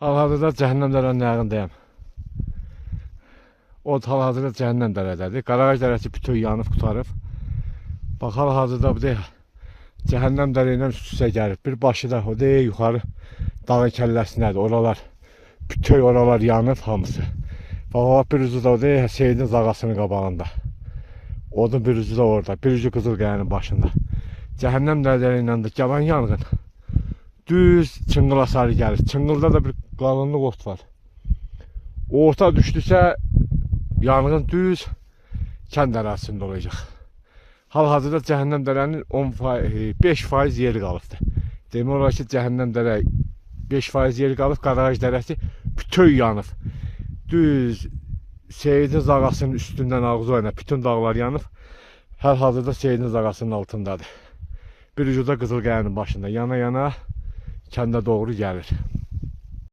Hal-hazırda Cəhənnəm dərənin ayağındayım. O hal-hazırda Cəhənnəm dərədədir. Qarağac dərəsi bütün yanıb qutarıb. Bax, hal-hazırda bu deyək, Cəhənnəm dərə ilə üst-üstə gəlib. Bir başı da o deyək, yuxarı dağın kəlləsinədir. Oralar, bütün oralar yanıb hamısı. Bax, bir ucu da o deyək, Seyidin zağasının qabağında. Odun bir ucu da orada, bir ucu Qızılqayanın başında. Cəhənnəm dərə ilə də gələn yanğın düz Çıngıla sarı gəlir. Çıngılda da bir qalınlıq ot var. O ota düşdüsə yanğın düz kənd ərazisində olacaq. Hal-hazırda Cəhənnəm dərənin 5% yeri qalıbdır. Demək olar ki, Cəhənnəm dərə 5% yeri qalıb, Qarağac dərəsi bütün yanıb. Düz Seyidin zağasının üstündən ağzı oyna, bütün dağlar yanıb. Hal-hazırda Seyidin zağasının altındadır. Bir ucu da Qızılqayanın başında yana-yana kəndə doğru gəlir.